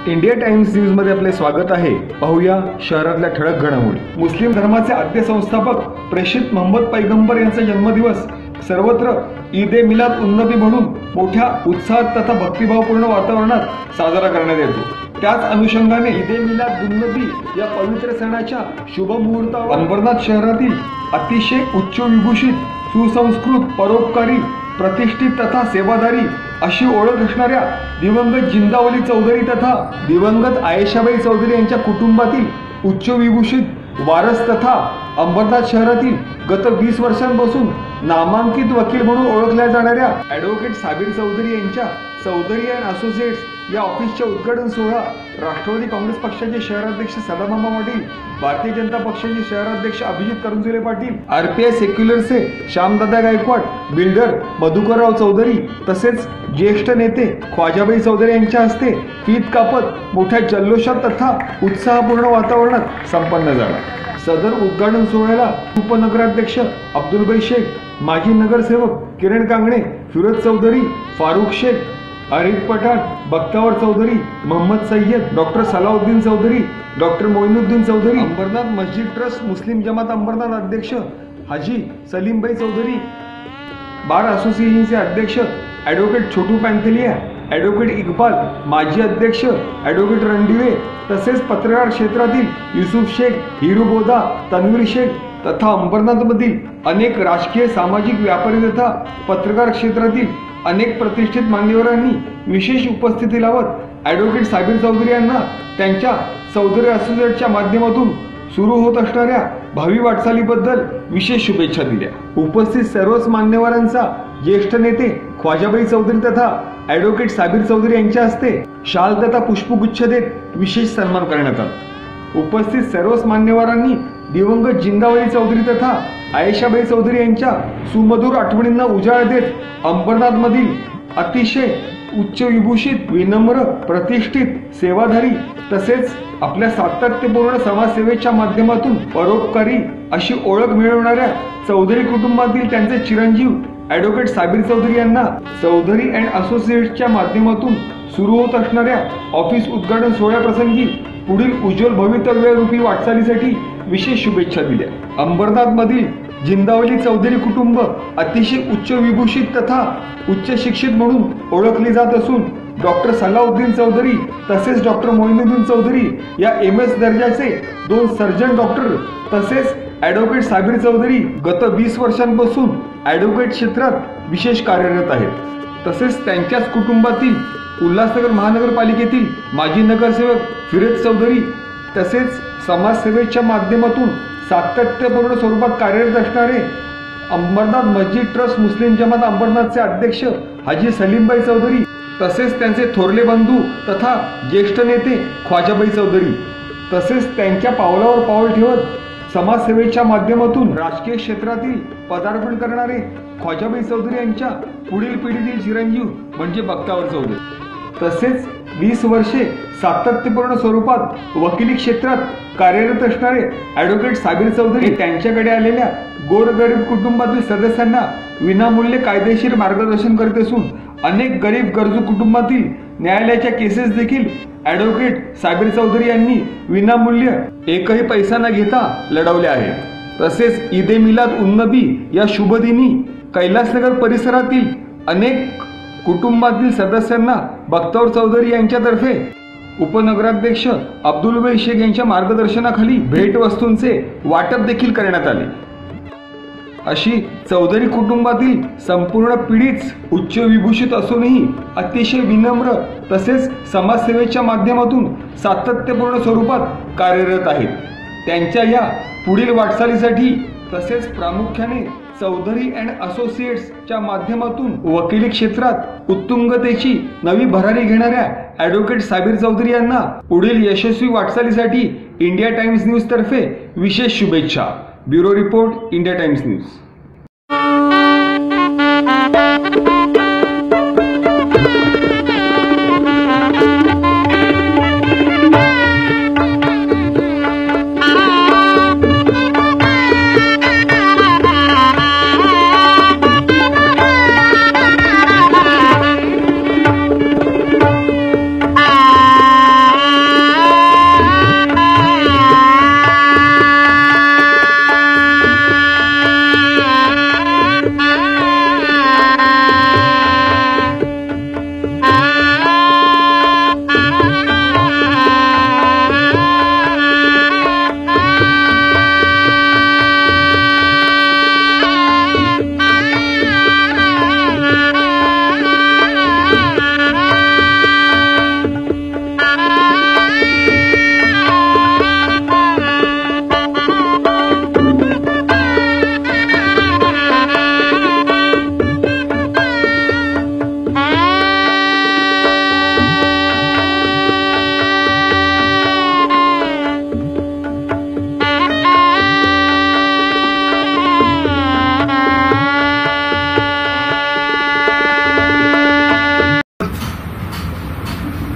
India times news मध्ये आपले स्वागत आहे। पाहूया शहरातल्या ठळक घडामोडी। मुस्लिम धर्माचे आद्य संस्थापक प्रेषित मोहम्मद पैगंबर यांचा जन्मदिवस सर्वत्र ईद ए मिलाद उन नबी म्हणून मोठ्या उत्साहात तथा भक्तिभावपूर्ण वातावरणात साजरा करण्यात येतो। त्याच अनुषंगाने ईद ए मिलाद उन नबी या पवित्र सणाच्या शुभ मुहूर्तावर अंबरनाथ शहरातील अतिशय उच्च विभूषित, सुसंस्कृत, परोपकारी, प्रतिष्ठित तथा सेवादारी अशी ओळख असणाऱ्या दिवंगत जिंदावली चौधरी तथा दिवंगत आयेशाबाई चौधरी यांच्या कुटुंबातील उच्च विभूषित वारस तथा अंबरनाथ शहरातील गत 20 वर्षांपासून नामांकित वकील म्हणून ओळखल्या जाणाऱ्या ॲडव्होकेट साबिर चौधरी यांच्या चौधरी अँड असोसिएट्स या ऑफिसच्या उद्घाटन सोहळा राष्ट्रवादी काँग्रेस पक्षाचे शहराध्यक्ष सदामामा पाटील, भारतीय जनता पक्षाचे शहराध्यक्ष अभिजित करंजुले पाटील, आरपीआय सेक्युलरचे श्यामदादा गायकवाड, बिल्डर मधुकरराव चौधरी तसेच ज्येष्ठ नेते ख्वाजाबाई चौधरी यांच्या हस्ते फीत कापत मोठ्या जल्लोषात तथा उत्साहपूर्ण वातावरणात संपन्न झाला। सदर उद्घाटन सोहळ्याला उपनगराध्यक्ष अब्दुलभाई शेख, माजी नगरसेवक किरण कांगणे, फिरोज चौधरी, फारुख शेख, आरिफ पठाण, बख्तावर चौधरी, मोहम्मद सय्यद, डॉक्टर सलाउद्दीन चौधरी, डॉक्टर मोइनुद्दीन चौधरी, अंबरनाथ मस्जिद ट्रस्ट मुस्लिम जमात अंबरनाथ अध्यक्ष हाजी सलीमभाई चौधरी, बार असोसिएशनचे अध्यक्ष ॲडव्होकेट छोटू पॅन्थेलिया, ॲडव्होकेट इक्बाल, माजी अध्यक्ष ॲडव्होकेट रणदिवे तसेच पत्रकार क्षेत्रातील युसुफ शेख, हिरू बोधा, तन्वीर शेख तथा अंबरनाथमधील अनेक राजकीय, सामाजिक, व्यापारी तथा पत्रकार क्षेत्रातील अनेक प्रतिष्ठित मान्यवरांनी विशेष उपस्थिती लावत ॲडव्होकेट साबिर चौधरी यांना त्यांच्या चौधरी असोसिएटच्या माध्यमातून सुरू होत असणाऱ्या भावी वाटचालीबद्दल विशेष शुभेच्छा दिल्या। उपस्थित सर्वच मान्यवरांचा ज्येष्ठ नेते ख्वाजाबाई चौधरी तथा ॲडव्होकेट साबिर चौधरी यांच्या हस्ते शाल तथा पुष्पगुच्छ देत विशेष सन्मान करण्यात आला। उपस्थित सर्वच मान्यवरांनी दिवंगत जिंदावली चौधरी तथा आयेशाबाई चौधरी यांच्या सुमधुर आठवणींना उजाळा देत अंबरनाथमधील अतिशय उच्च विभूषित, विनम्र, प्रतिष्ठित, सेवाधारी तसेच आपल्या सातत्यपूर्ण समाजसेवेच्या माध्यमातून परोपकारी अशी ओळख मिळवणाऱ्या चौधरी कुटुंबातील त्यांचे चिरंजीव ॲडव्होकेट साबिर चौधरी यांना चौधरी अँड असोसिएट्सच्या माध्यमातून सुरू होत असणाऱ्या ऑफिस उद्घाटन सोहळ्याप्रसंगी पुढील उज्ज्वल भवितव्यरूपी वाटचालीसाठी विशेष शुभेच्छा दिल्या। अंबरनाथमधील जिंदावली चौधरी कुटुंब अतिशय उच्च विभूषित तथा उच्च शिक्षित म्हणून ओळखली जात असून डॉक्टर सलाउद्दीन चौधरी तसेच डॉक्टर मोइनुद्दीन चौधरी या MS दर्जाचे 2 सर्जन डॉक्टर तसेच ॲडव्होकेट साबिर चौधरी गत 20 वर्षांपासून ॲडव्होकेट क्षेत्रात विशेष कार्यरत आहेत। तसेच त्यांच्याच कुटुंबातील उल्हासनगर महानगरपालिकेतील माजी नगरसेवक फिरोज चौधरी तसेच समाजसेवेच्या माध्यमातून सातत्यपूर्ण स्वरूपात कार्यरत असणारे अंबरनाथ मस्जिद ट्रस्ट मुस्लिम जमात अंबरनाथचे अध्यक्ष हाजी सलीमभाई चौधरी तसेच त्यांचे थोरले बंधू तथा ज्येष्ठ नेते ख्वाजाबाई चौधरी तसेच त्यांच्या पावलावर पाऊल ठेवत समाजसेवेच्या माध्यमातून राजकीय क्षेत्रातील पदार्पण करणारे ख्वाजाबाई चौधरी यांच्या पुढील पिढीतील चिरंजीव म्हणजे बख्तावर चौधरी तसेच 20 वर्षे सातत्यपूर्ण स्वरूपात वकिली क्षेत्रात कार्यरत असणारे ॲडव्होकेट साबिर चौधरी त्यांच्याकडे आलेल्या गोरगरीब कुटुंबातील सदस्यांना विनामूल्य कायदेशीर मार्गदर्शन करत असून अनेक गरीब गरजू कुटुंबातील न्यायालयाच्या केसेस देखील ॲडव्होकेट साबिर चौधरी यांनी विनामूल्य एकही पैसा न घेता लढवल्या आहेत। तसेच ईद ए मिलाद उन नबी या शुभदिनी कैलासनगर परिसरातील अनेक कुटुंबातील सदस्यांना बख्तावर चौधरी यांच्यातर्फे उपनगराध्यक्ष अब्दुलभाई शेख यांच्या मार्गदर्शनाखाली भेटवस्तूंचे वाटप देखील करण्यात आले। अशी चौधरी कुटुंबातील संपूर्ण पिढीच उच्च विभूषित असूनही अतिशय विनम्र तसेच समाजसेवेच्या माध्यमातून सातत्यपूर्ण स्वरूपात कार्यरत आहेत। त्यांच्या या पुढील वाटचालीसाठी तसेच प्रामुख्याने चौधरी अँड असोसिएट्सच्या माध्यमातून वकिली क्षेत्रात उत्तुंगतेची नवी भरारी घेणाऱ्या ॲडव्होकेट साबिर चौधरी यांना पुढील यशस्वी वाटचालीसाठी इंडिया टाइम्स न्यूज तर्फे विशेष शुभेच्छा। Bureau report, India times news.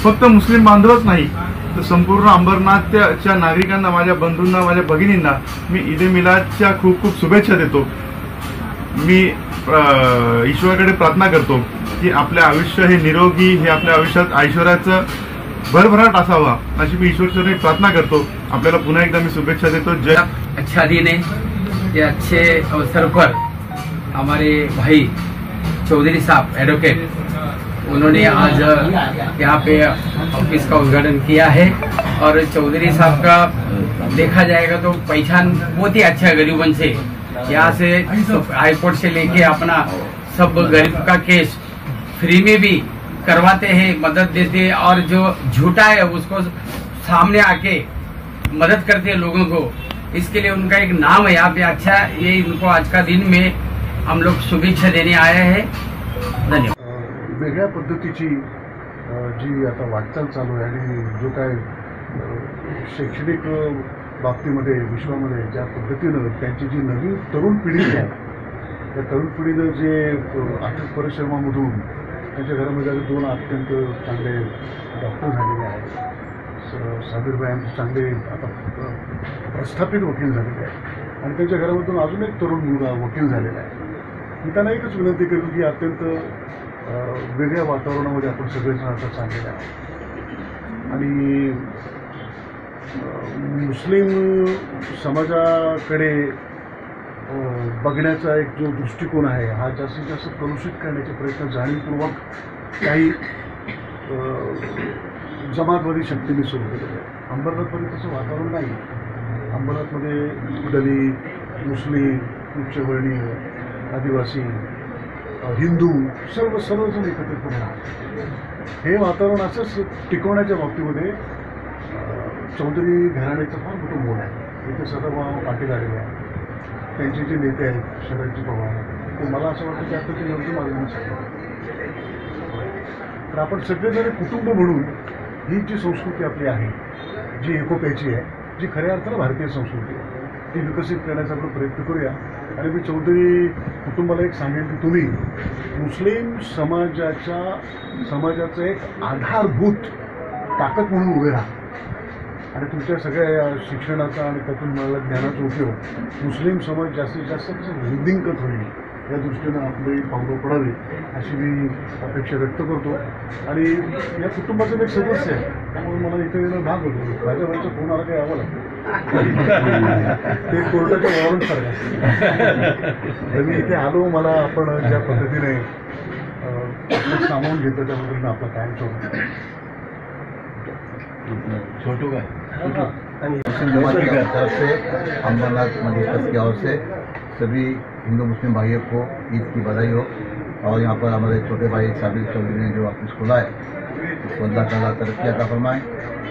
फक्त मुस्लिम बांधवच नाही तर संपूर्ण अंबरनाथच्या नागरिकांना, माझ्या बंधूंना, माझ्या भगिनींना मी ईद ए मिलादच्या खूप खूप शुभेच्छा देतो। मी ईश्वराकडे प्रार्थना करतो की आपले आयुष्य हे निरोगी, हे आपल्या आयुष्यात ऐश्वर्याचं भरभराट असावा अशी मी ईश्वरचरणी प्रार्थना करतो। आपल्याला पुन्हा एकदा मी शुभेच्छा देतो। जय। अच्छा दिन है, ये अच्छे अवसर पर हमारे भाई चौधरी साहब एडवोकेट, उन्होंने आज यहाँ पे ऑफिस का उद्घाटन किया है। और चौधरी साहब का देखा जाएगा तो पहचान बहुत ही अच्छा है गरीबन से। यहाँ से हाईकोर्ट से लेके अपना सब गरीब का केस फ्री में भी करवाते हैं, मदद देते हैं, और जो झूठा है उसको सामने आके मदद करते हैं लोगों को। इसके लिए उनका एक नाम है यहाँ पे अच्छा। ये इनको आज का दिन में हम लोग शुभेच्छा देने आए हैं। धन्यवाद। वेगळ्या पद्धतीची जी आता वाटचाल चालू आहे आणि जो काय शैक्षणिक बाबतीमध्ये विश्वामध्ये ज्या पद्धतीनं त्यांची जी नवीन तरुण पिढी आहे, त्या तरुण पिढीनं जे आर्थिक परिश्रमामधून त्यांच्या घरामध्ये 2 अत्यंत चांगले डॉक्टर झालेले आहेत। साबिरबाई चांगले आता प्रस्थापित वकील झालेले आहेत आणि त्यांच्या घरामधून अजून एक तरुण मुलगा वकील झालेला आहे। मी त्यांना एकच विनंती करतो की अत्यंत वेगळ्या वातावरणामध्ये आपण सगळेजण आता चाललेले आहोत आणि मुस्लिम समाजाकडे बघण्याचा एक जो दृष्टिकोन आहे हा जास्तीत जास्त कलुषित करण्याचे प्रयत्न जाणीवपूर्वक काही जमातवादी शक्तींनी सुरू केलेले आहे। अंबरनाथमध्ये तसं वातावरण नाही। अंबरनाथमध्ये दलित, मुस्लिम, उच्चवर्णीय, आदिवासी, हिंदू सर्वजण एकत्रितपणे राहतात। हे वातावरण असंच टिकवण्याच्या बाबतीमध्ये चौधरी घराण्याचं फार मोठं मोल आहे। इथे सदाभाऊ पाटील आलेले आहेत, त्यांचे जे नेते आहेत शरदजी पवार, ते मला असं वाटतं की आता ते योग्य मार्गाने सांगतात। तर आपण सगळेजण कुटुंब म्हणून ही जी संस्कृती आपली आहे, जी एकोप्याची आहे, जी खऱ्या अर्थानं भारतीय संस्कृती आहे, ती विकसित करण्याचा आपण प्रयत्न करूया। आणि मी चौधरी कुटुंबाला एक सांगेन की तुम्ही मुस्लिम समाजाचं एक आधारभूत ताकद म्हणून उभे राहा आणि तुमच्या सगळ्या शिक्षणाचा आणि त्यातून मिळालेल्या ज्ञानाचा उपयोग मुस्लिम समाज जास्तीत जास्त वृद्धिंगत होईल या दृष्टीनं आपली पावलं पडावी अशी मी अपेक्षा व्यक्त करतो। आणि या कुटुंबाचं एक सदस्य आहे, त्यामुळे मला इथे येणं भाग होतो। माझ्या वरचा फोन आला काही यावं लागतं, ते कोर्टाच्या वॉरंट सारखं। तर मी इथे आलो, मला आपण ज्या पद्धतीने सामावून घेतलं त्याबद्दल मी आपला कायम सोडतो। छोटू का मुस्लिम जमात की तरफ से अंबरनाथ मस्जिद की ओर से सभी हिंदू मुस्लिम भाइयों को ईद की बधाई हो। और यहाँ पर हमारे छोटे भाई साबिर चौधरी ने जो ऑफिस खोला है उसको अल्लाह ताला तरक्की अता फरमाए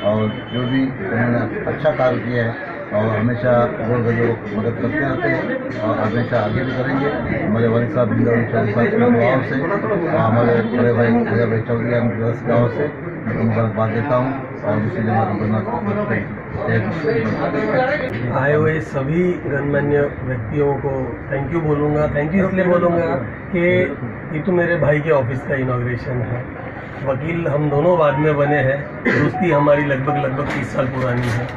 और जो भी उन्होंने अच्छा कार्य किया है और हमेशा गोल गरीबों को मदद करते रहते हैं और हमेशा आगे भी करेंगे। हमारे वालिद साहब चौधरी साहब की दुआओं से और हमारे बड़े भाई अजय भाई चौधरी गाँव से मैं मुबारकबाद देता हूँ और मुस्लिम जमात अंबरनाथ आए हुए सभी गणमान्य व्यक्तियों को थैंक यू बोलूँगा। थैंक यू इसलिए बोलूँगा कि ये तो मेरे भाई के ऑफिस का इनॉग्रेशन है। वकील हम दोनों बाद में बने हैं, दोस्ती हमारी लगभग 30 साल पुरानी है।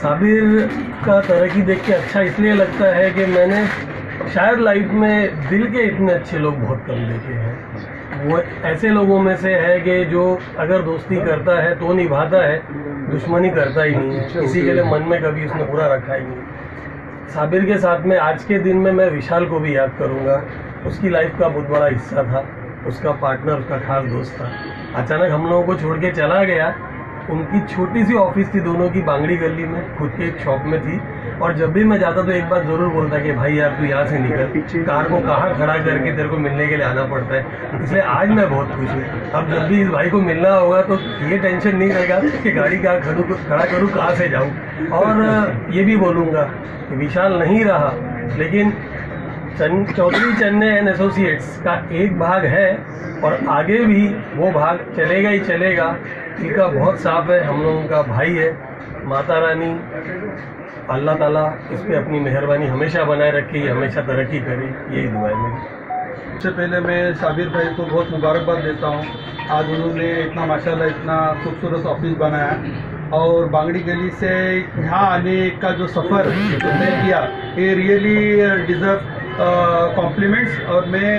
साबिर का तरक्की देख के अच्छा इसलिए लगता है कि मैंने शायद लाइफ में दिल के इतने अच्छे लोग बहुत कम देखे हैं। वो ऐसे लोगों में से है कि जो अगर दोस्ती करता है तो निभाता है, दुश्मनी करता ही नहीं है, किसी के लिए मन में कभी उसने बुरा रखा ही नहीं। साबिर के साथ में आज के दिन में मैं विशाल को भी याद करूंगा। उसकी लाइफ का बहुत बड़ा हिस्सा था, उसका पार्टनर, उसका खास दोस्त था। अचानक हम लोगों को छोड़ के चला गया। उनकी छोटी सी ऑफिस थी दोनों की बांगड़ी गली में, खुद के एक शॉप में थी। और जब भी मैं जाता तो एक बात जरूर बोलता कि भाई यार तू यहाँ से निकल, कार को कहाँ खड़ा करके तेरे को मिलने के लिए आना पड़ता है। इसलिए आज मैं बहुत खुश हूँ। अब जब भी इस भाई को मिलना होगा तो ये टेंशन नहीं रहेगा कि गाड़ी कहाँ खड़ा करूँ, कहाँ से जाऊँ। और ये भी बोलूँगा कि विशाल नहीं रहा, लेकिन चौधरी चन्ने एंड एसोसिएट्स का एक भाग है और आगे भी वो भाग चलेगा ही चलेगा। दिल का बहुत साफ है, हम लोगों का भाई है। माता रानी अल्लाह ताला इस पे अपनी मेहरबानी हमेशा बनाए रखे, हमेशा तरक्की करे, यही दुआ है मेरी। सबसे पहले मैं साबिर भाई को बहुत मुबारकबाद देता हूँ। आज उन्होंने इतना माशाल्लाह इतना खूबसूरत ऑफिस बनाया और बांगड़ी गली से यहाँ आने का जो सफ़र जो तय किया, ये रियली डिज़र्व कॉम्प्लीमेंट्स। और मैं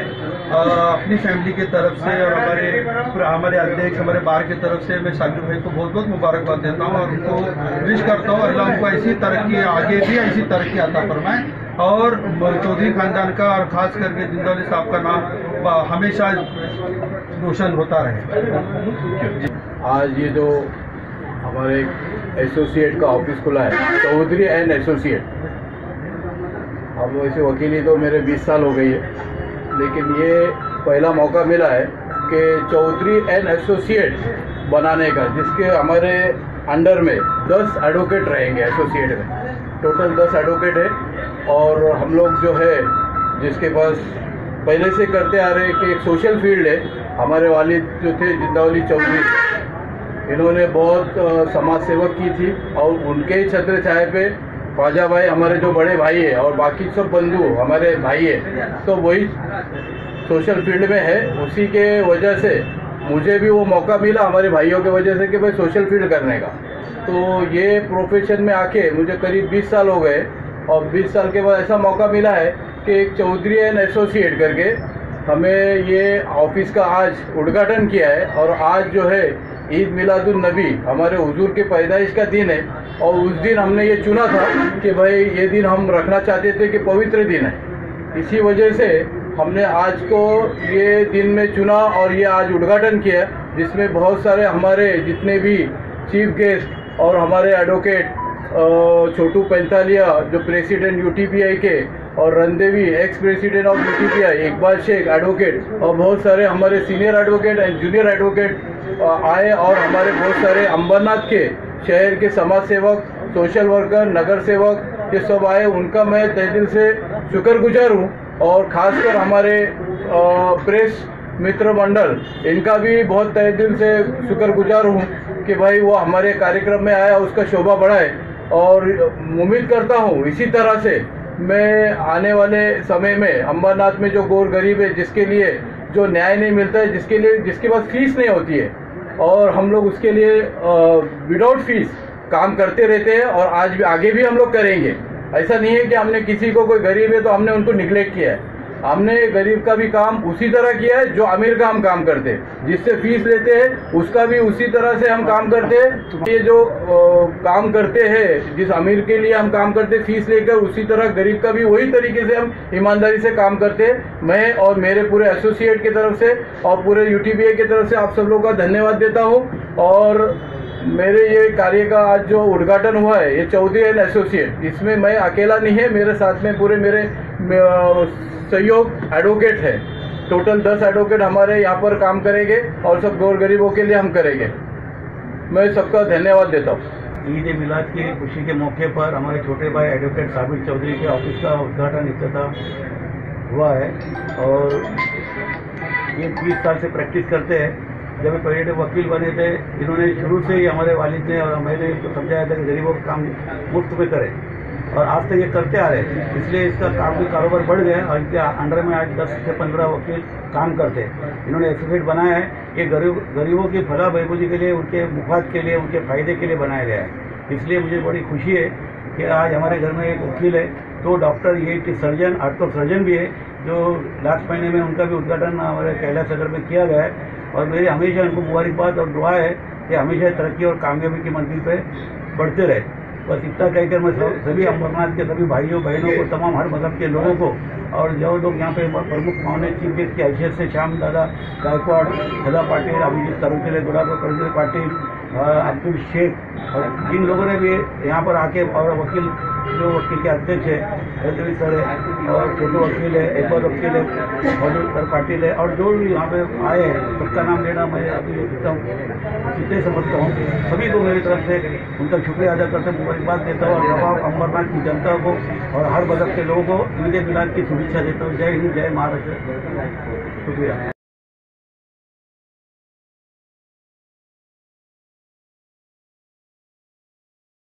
अपनी फैमिली की तरफ से और हमारे अध्यक्ष हमारे बार की तरफ से मैं साबिर भाई को बहुत बहुत मुबारकबाद देता हूँ और उनको विश करता हूँ अल्लाह उनको ऐसी तरक्की आगे भी ऐसी तरक्की अता फरमाए और चौधरी खानदान का और ख़ास करके जिंदाली साहब का नाम हमेशा रोशन होता रहे। आज ये जो हमारे एसोसिएट का ऑफिस खुला है, चौधरी एंड एसोसिएट, अब वैसे वकीली तो मेरे 20 साल हो गई है, लेकिन ये पहला मौका मिला है कि चौधरी एंड एसोसिएट बनाने का, जिसके हमारे अंडर में 10 एडवोकेट रहेंगे। एसोसिएट में टोटल 10 एडवोकेट है और हम लोग जो है जिसके पास पहले से करते आ रहे कि एक सोशल फील्ड है। हमारे वालिद जो थे जिंदावली चौधरी, इन्होंने बहुत समाज सेवक की थी और उनके ही छत्र छाया पे ख्वाजा भाई हमारे जो बड़े भाई है और बाकी सब बंधु हमारे भाई है, तो वही सोशल फील्ड में है। उसी के वजह से मुझे भी वो मौका मिला हमारे भाइयों के वजह से कि भाई सोशल फील्ड करने का। तो ये प्रोफेशन में आके मुझे करीब 20 साल हो गए और 20 साल के बाद ऐसा मौका मिला है कि एक चौधरी एंड एसोसिएट करके हमें ये ऑफिस का आज उद्घाटन किया है। और आज जो है ईद मिलादुन नबी हमारे हुजूर के पैदाइश का दिन है और उस दिन हमने ये चुना था कि भाई ये दिन हम रखना चाहते थे कि पवित्र दिन है। इसी वजह से हमने आज को ये दिन में चुना और ये आज उद्घाटन किया, जिसमें बहुत सारे हमारे जितने भी चीफ गेस्ट और हमारे एडवोकेट छोटू पैंतालिया जो प्रेसिडेंट यूटीपीआई के और Randevi ex president of UTPI, Iqbal Shaikh advocate और बहुत सारे हमारे senior advocate and junior advocate आए और हमारे बहुत सारे अंबरनाथ के शहर के समाज सेवक, सोशल वर्कर, नगर सेवक ये सब आए। उनका मैं तहे दिल से शुक्रगुजार हूँ और ख़ासकर हमारे प्रेस मित्र मंडल, इनका भी बहुत तहे दिल से शुक्रगुजार हूँ कि भाई वो हमारे कार्यक्रम में आया, उसका शोभा बढ़ाए। और उम्मीद करता हूँ इसी तरह से मैं आने वाले समय में अंबरनाथ में जो गौर गरीब है, जिसके लिए जो न्याय नहीं मिलता है, जिसके पास फीस नहीं होती है, और हम लोग उसके लिए विदाउट फीस काम करते रहते हैं और आज भी आगे भी हम लोग करेंगे। ऐसा नहीं है कि हमने किसी को कोई गरीब है तो हमने उनको निगलेक्ट किया है। हमने गरीब का भी काम उसी तरह किया है जो अमीर का हम काम करते हैं, जिससे फीस लेते हैं उसका भी उसी तरह से हम काम करते हैं। ये जो काम करते हैं, जिस अमीर के लिए हम काम करते हैं फीस लेकर, उसी तरह गरीब का भी वही तरीके से हम ईमानदारी से काम करते हैं। मैं और मेरे पूरे एसोसिएट की तरफ से और पूरे यूटीपीआई की तरफ से आप सब लोगों का धन्यवाद देता हूँ। और मेरे ये कार्य का आज जो उद्घाटन हुआ है, ये चौधरी एंड एसोसिएट, इसमें मैं अकेला नहीं है, मेरे साथ में पूरे मेरे सहयोग एडवोकेट है। टोटल 10 एडवोकेट हमारे यहाँ पर काम करेंगे और सब गौर गरीबों के लिए हम करेंगे। मैं सबका धन्यवाद देता हूँ। ईद मिलाद की खुशी के मौके पर हमारे छोटे भाई एडवोकेट साबिर चौधरी के ऑफिस का उद्घाटन इफ्तिताह हुआ है और ये 20 साल से प्रैक्टिस करते हैं। जब पहले वकील बने थे, इन्होंने शुरू से ही हमारे वालिद ने और मैंने इनको समझाया था कि गरीबों का काम मुफ्त में करें और आज तक ये करते आ रहे हैं। इसलिए इसका काम भी कारोबार बढ़ गया और इनके अंडर में आज 10 से 15 वकील काम करते हैं। इन्होंने एसोसिएट बनाया है कि गरीबों की भला बहबूदी के लिए, उनके मुफाद के लिए, उनके फ़ायदे के लिए बनाया गया है। इसलिए मुझे बड़ी खुशी है कि आज हमारे घर में एक वकील है, तो doctor EIT surgeon, ortho surgeon भी है, जो लास्ट महीने में उनका भी उद्घाटन हमारे कैलाश नगर में किया गया है। और मेरी हमेशा उनको मुबारकबाद और दुआ है कि हमेशा तरक्की और कामयाबी की मंजिल पे बढ़ते रहे। बस इतना कहकर मैं सभी अंबरनाथ के सभी भाइयों बहनों को, तमाम हर मजहब के लोगों को और जो लोग यहाँ पे प्रमुख माउने चीफ गेस्ट की हैसियत से श्याम दादा गायकवाड़, सदा पाटिल, अभिजीत तरुचले, गुलाब पाटिल, अब्दुल शेख और जिन लोगों ने भी यहाँ पर आके और वकील जो वकील के अध्यक्ष है रजवी सर है और छोटे वकील है, इकबाल वकील है, मधुकर पाटिल है और जो भी यहाँ पे आए हैं सबका नाम लेना मैं अभी जितने समझता हूँ, सभी को मेरी तरफ से उनका शुक्रिया अदा करते मुबारकबाद देता हूँ और नवाब अंबरनाथ की जनता को और हर मजहब के लोगों को ईद मिलाद की शुभेच्छा देता हूँ। जय हिंद, जय महाराष्ट्र। शुक्रिया।